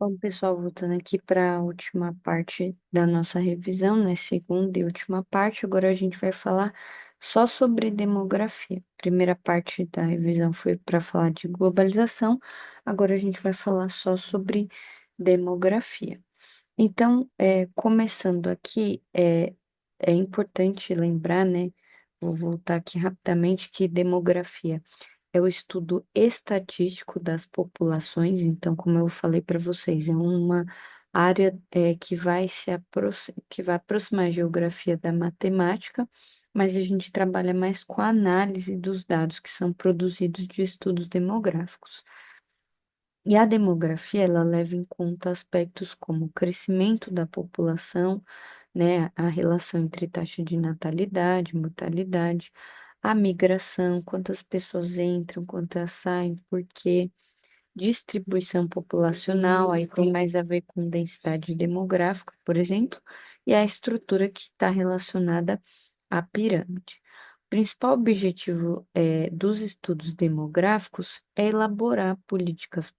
Bom, pessoal, voltando aqui para a última parte da nossa revisão, né? Segunda e última parte, agora a gente vai falar só sobre demografia. Primeira parte da revisão foi para falar de globalização, agora a gente vai falar só sobre demografia. Então, começando aqui, é importante lembrar, né? Vou voltar aqui rapidamente que demografia é o estudo estatístico das populações. Então, como eu falei para vocês, é uma área que vai que vai aproximar a geografia da matemática, mas a gente trabalha mais com a análise dos dados que são produzidos de estudos demográficos. E a demografia, ela leva em conta aspectos como o crescimento da população, né, a relação entre taxa de natalidade, mortalidade, a migração, quantas pessoas entram, quantas saem, por quê, distribuição populacional, aí tem mais a ver com densidade demográfica, por exemplo, e a estrutura que está relacionada à pirâmide. O principal objetivo dos estudos demográficos é elaborar políticas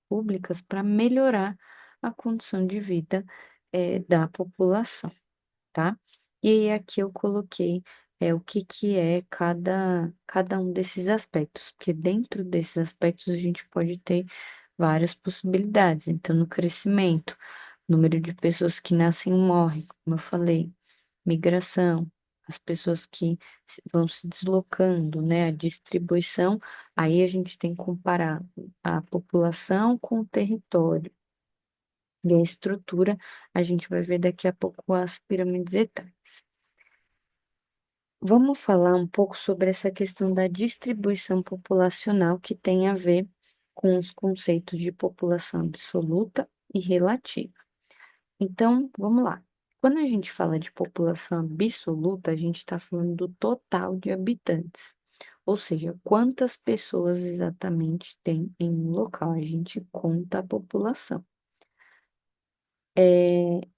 públicas para melhorar a condição de vida da população, tá? E aí aqui eu coloquei o que que é cada um desses aspectos, porque dentro desses aspectos a gente pode ter várias possibilidades. Então, no crescimento, número de pessoas que nascem e morrem, como eu falei, migração, as pessoas que vão se deslocando, né? A distribuição, aí a gente tem que comparar a população com o território. E a estrutura, a gente vai ver daqui a pouco as pirâmides etárias. Vamos falar um pouco sobre essa questão da distribuição populacional que tem a ver com os conceitos de população absoluta e relativa. Então, vamos lá. Quando a gente fala de população absoluta, a gente está falando do total de habitantes, ou seja, quantas pessoas exatamente tem em um local. A gente conta a população.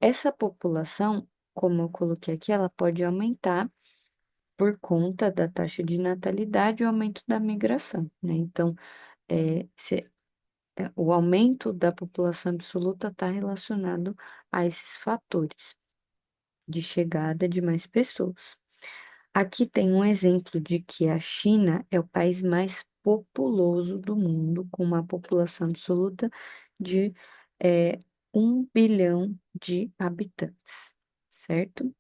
Essa população, como eu coloquei aqui, ela pode aumentar por conta da taxa de natalidade e o aumento da migração, né? Então, o aumento da população absoluta está relacionado a esses fatores de chegada de mais pessoas. Aqui tem um exemplo de que a China é o país mais populoso do mundo, com uma população absoluta de 1 bilhão de habitantes, certo?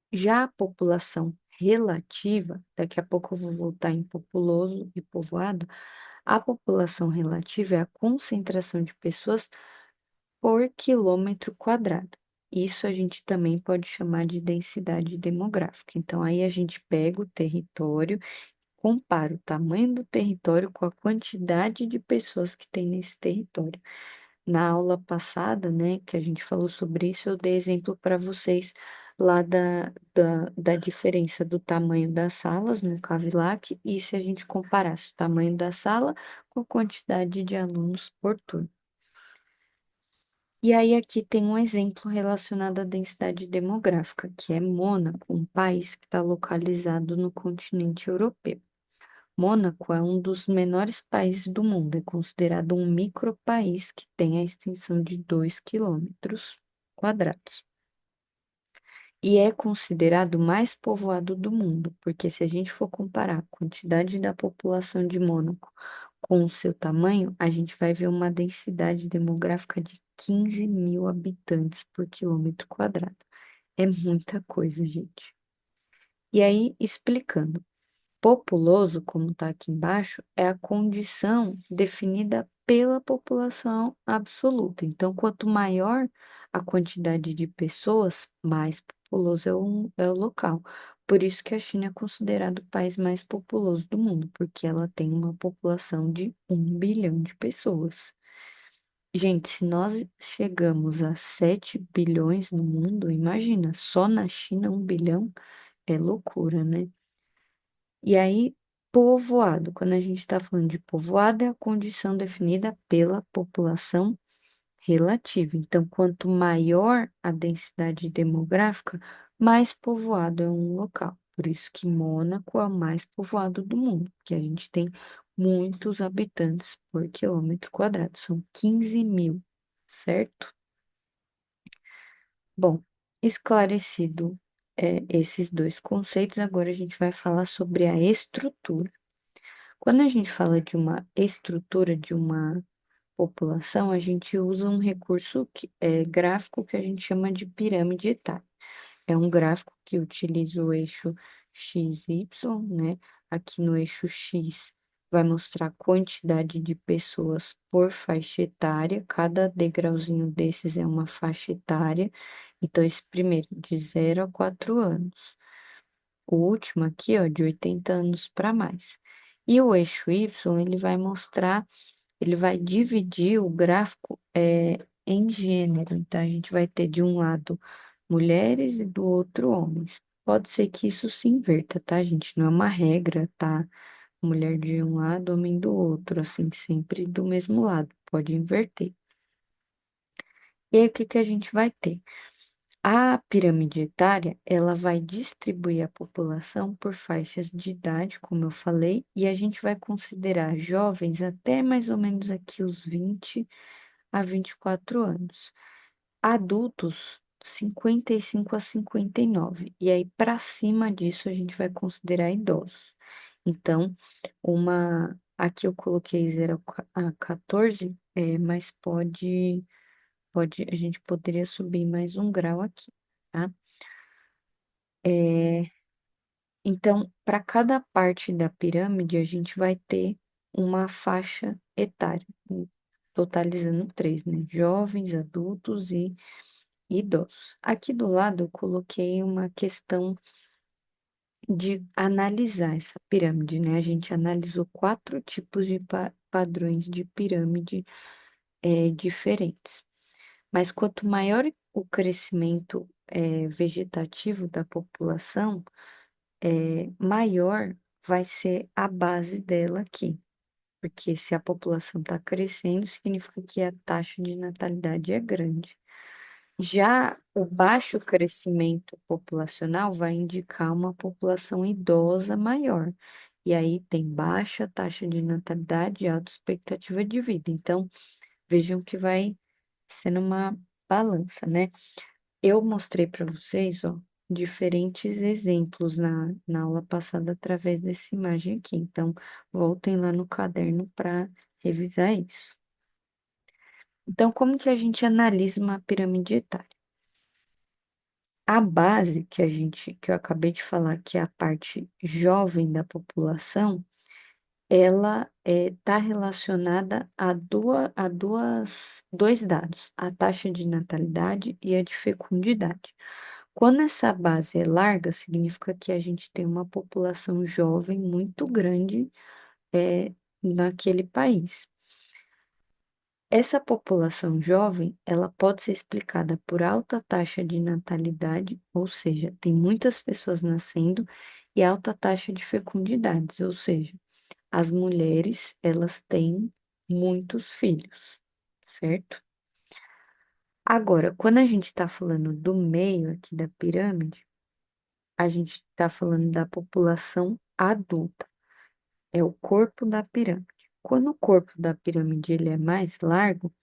Já a população relativa, daqui a pouco eu vou voltar em populoso e povoado, a população relativa é a concentração de pessoas por quilômetro quadrado. Isso a gente também pode chamar de densidade demográfica. Então, aí a gente pega o território, compara o tamanho do território com a quantidade de pessoas que tem nesse território. Na aula passada, né, que a gente falou sobre isso, eu dei exemplo para vocês lá da diferença do tamanho das salas no Cavilac e se a gente comparasse o tamanho da sala com a quantidade de alunos por turno. E aí aqui tem um exemplo relacionado à densidade demográfica, que é Mônaco, um país que está localizado no continente europeu. Mônaco é um dos menores países do mundo, é considerado um micropaís que tem a extensão de 2 quilômetros quadrados. E é considerado o mais povoado do mundo, porque se a gente for comparar a quantidade da população de Mônaco com o seu tamanho, a gente vai ver uma densidade demográfica de 15 mil habitantes por quilômetro quadrado. É muita coisa, gente. E aí, explicando. Populoso, como está aqui embaixo, é a condição definida pela população absoluta. Então, quanto maior a quantidade de pessoas, mais populoso é o local. Por isso que a China é considerado o país mais populoso do mundo, porque ela tem uma população de 1 bilhão de pessoas. Gente, se nós chegamos a 7 bilhões no mundo, imagina, só na China 1 bilhão é loucura, né? E aí, povoado, quando a gente está falando de povoado, é a condição definida pela população relativa. Então, quanto maior a densidade demográfica, mais povoado é um local. Por isso que Mônaco é o mais povoado do mundo, que a gente tem muitos habitantes por quilômetro quadrado, são 15 mil, certo? Bom, esclarecido esses dois conceitos, agora a gente vai falar sobre a estrutura. Quando a gente fala de uma estrutura de uma população, a gente usa um recurso gráfico que a gente chama de pirâmide etária. É um gráfico que utiliza o eixo XY, né? Aqui no eixo X vai mostrar a quantidade de pessoas por faixa etária. Cada degrauzinho desses é uma faixa etária. Então, esse primeiro, de 0 a 4 anos. O último aqui, ó, de 80 anos para mais. E o eixo Y, ele vai dividir o gráfico em gênero. Então, a gente vai ter de um lado mulheres e do outro homens. Pode ser que isso se inverta, tá, gente? Não é uma regra, tá? Mulher de um lado, homem do outro, assim, sempre do mesmo lado. Pode inverter. E aí, o que que a gente vai ter? A pirâmide etária, ela vai distribuir a população por faixas de idade, como eu falei, e a gente vai considerar jovens até mais ou menos aqui os 20 a 24 anos. Adultos, 55 a 59. E aí, para cima disso, a gente vai considerar idosos. Então, aqui eu coloquei 0 a 14, mas a gente poderia subir mais um grau aqui, tá? É, então, para cada parte da pirâmide, a gente vai ter uma faixa etária, totalizando três, né? Jovens, adultos e idosos. Aqui do lado, eu coloquei uma questão de analisar essa pirâmide, né? A gente analisou quatro tipos de padrões de pirâmide diferentes. Mas quanto maior o crescimento vegetativo da população, maior vai ser a base dela aqui. Porque se a população está crescendo, significa que a taxa de natalidade é grande. Já o baixo crescimento populacional vai indicar uma população idosa maior. E aí tem baixa taxa de natalidade e alta expectativa de vida. Então, vejam que vai sendo uma balança, né? Eu mostrei para vocês, ó, diferentes exemplos na aula passada através dessa imagem aqui. Então, voltem lá no caderno para revisar isso. Então, como que a gente analisa uma pirâmide etária? A base que eu acabei de falar, que é a parte jovem da população, ela está relacionada dois dados, a taxa de natalidade e a de fecundidade. Quando essa base é larga, significa que a gente tem uma população jovem muito grande naquele país. Essa população jovem, ela pode ser explicada por alta taxa de natalidade, ou seja, tem muitas pessoas nascendo, e alta taxa de fecundidade, ou seja, as mulheres, elas têm muitos filhos, certo? Agora, quando a gente está falando do meio aqui da pirâmide, a gente está falando da população adulta, é o corpo da pirâmide. Quando o corpo da pirâmide ele é mais largo,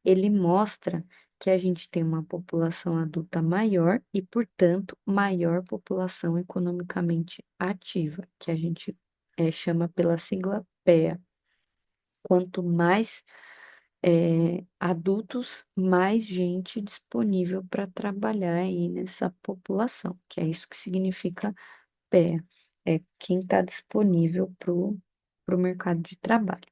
ele mostra que a gente tem uma população adulta maior e, portanto, maior população economicamente ativa, que a gente chama pela sigla PEA. Quanto mais adultos, mais gente disponível para trabalhar aí nessa população, que é isso que significa PEA, é quem está disponível para o mercado de trabalho.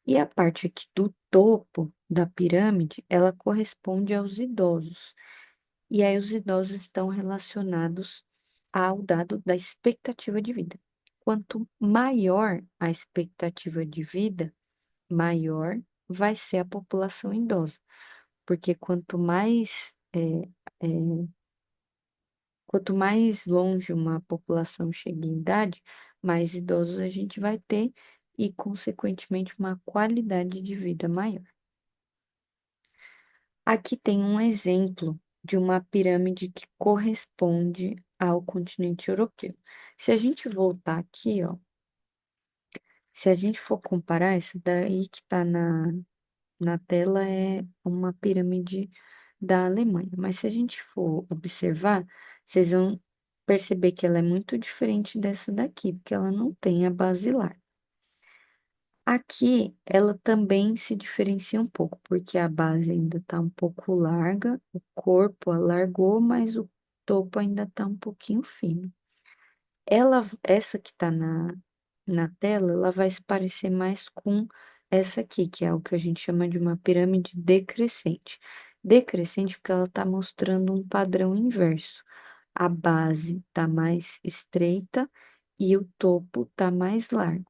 E a parte aqui do topo da pirâmide, ela corresponde aos idosos. E aí os idosos estão relacionados ao dado da expectativa de vida. Quanto maior a expectativa de vida, maior vai ser a população idosa. Porque quanto mais longe uma população chega em idade, mais idosos a gente vai ter e, consequentemente, uma qualidade de vida maior. Aqui tem um exemplo de uma pirâmide que corresponde ao continente europeu. Se a gente voltar aqui, ó, Se a gente for comparar, essa daí que está na tela é uma pirâmide da Alemanha. Mas se a gente for observar, vocês vão perceber que ela é muito diferente dessa daqui, porque ela não tem a basilar. Aqui, ela também se diferencia um pouco, porque a base ainda está um pouco larga, o corpo alargou, mas o topo ainda está um pouquinho fino. Essa que está na tela, ela vai se parecer mais com essa aqui, que é o que a gente chama de uma pirâmide decrescente. Decrescente porque ela está mostrando um padrão inverso. A base está mais estreita e o topo está mais largo.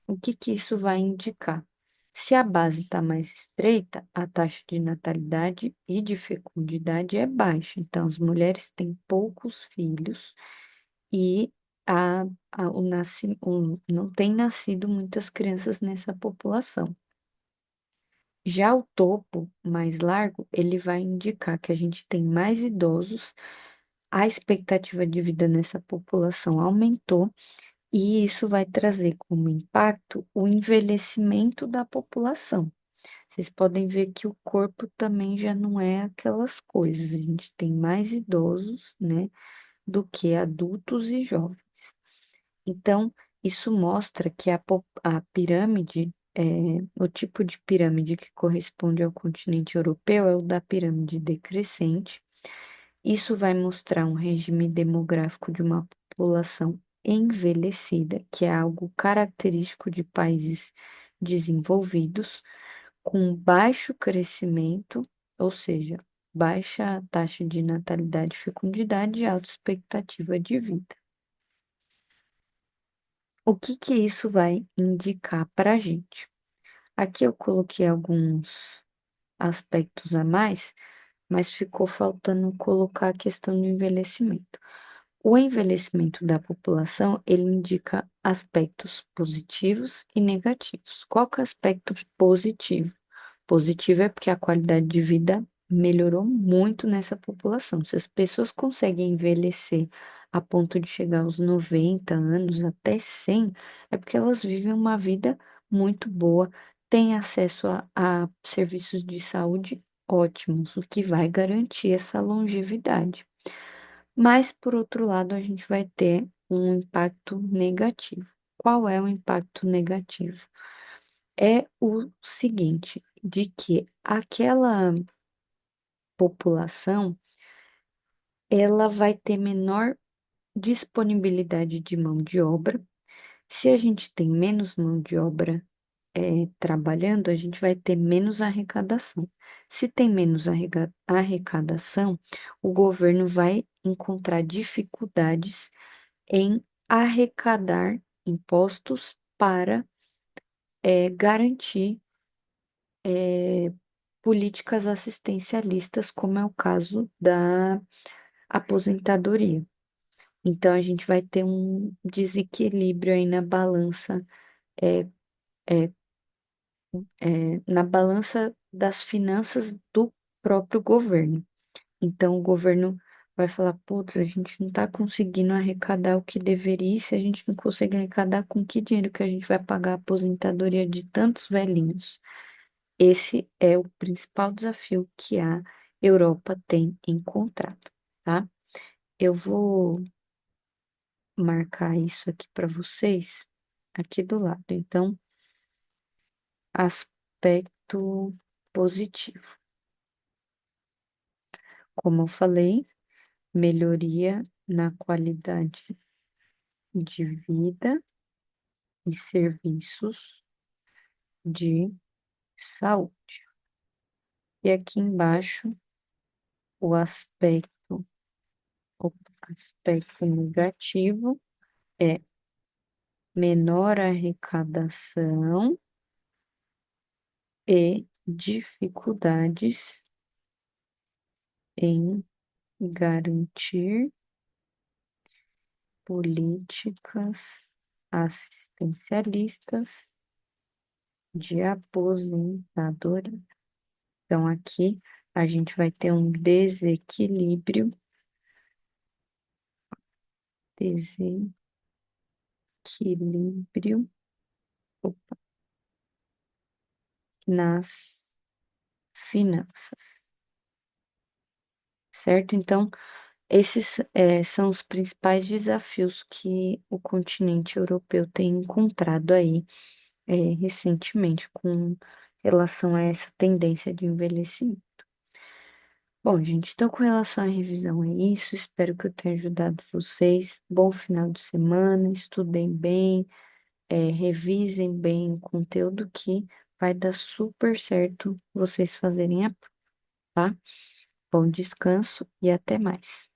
O que que isso vai indicar? Se a base está mais estreita, a taxa de natalidade e de fecundidade é baixa. Então, as mulheres têm poucos filhos e a, não tem nascido muitas crianças nessa população. Já o topo mais largo, ele vai indicar que a gente tem mais idosos, a expectativa de vida nessa população aumentou, e isso vai trazer como impacto o envelhecimento da população. Vocês podem ver que o corpo também já não é aquelas coisas, a gente tem mais idosos, né, do que adultos e jovens. Então, isso mostra que a pirâmide, o tipo de pirâmide que corresponde ao continente europeu é o da pirâmide decrescente. Isso vai mostrar um regime demográfico de uma população envelhecida, que é algo característico de países desenvolvidos, com baixo crescimento, ou seja, baixa taxa de natalidade e fecundidade e alta expectativa de vida. O que que isso vai indicar para a gente? Aqui eu coloquei alguns aspectos a mais, mas ficou faltando colocar a questão do envelhecimento. O envelhecimento da população, ele indica aspectos positivos e negativos. Qual que é o aspecto positivo? Positivo é porque a qualidade de vida melhorou muito nessa população. Se as pessoas conseguem envelhecer a ponto de chegar aos 90 anos, até 100, é porque elas vivem uma vida muito boa, têm acesso a serviços de saúde ótimos, o que vai garantir essa longevidade. Mas, por outro lado, a gente vai ter um impacto negativo. Qual é o impacto negativo? É o seguinte, de que aquela população, ela vai ter menor disponibilidade de mão de obra. Se a gente tem menos mão de obra trabalhando, a gente vai ter menos arrecadação. Se tem menos arrecadação, o governo vai encontrar dificuldades em arrecadar impostos para garantir políticas assistencialistas, como é o caso da aposentadoria. Então, a gente vai ter um desequilíbrio aí é, é, na balança das finanças do próprio governo. Então, o governo vai falar: putz, a gente não está conseguindo arrecadar o que deveria, e se a gente não consegue arrecadar, com que dinheiro que a gente vai pagar a aposentadoria de tantos velhinhos? Esse é o principal desafio que a Europa tem encontrado, tá? Eu vou marcar isso aqui para vocês, aqui do lado. Então, aspecto positivo. Como eu falei, melhoria na qualidade de vida e serviços de saúde. E aqui embaixo, o o aspecto negativo é menor arrecadação e dificuldades em garantir políticas assistencialistas de aposentadoria. Então, aqui a gente vai ter um desequilíbrio opa, nas finanças, certo? Então, esses são os principais desafios que o continente europeu tem encontrado aí recentemente com relação a essa tendência de envelhecimento. Bom, gente, então com relação à revisão é isso. Espero que eu tenha ajudado vocês. Bom final de semana, estudem bem, revisem bem o conteúdo que vai dar super certo vocês fazerem a prova, tá? Bom descanso e até mais.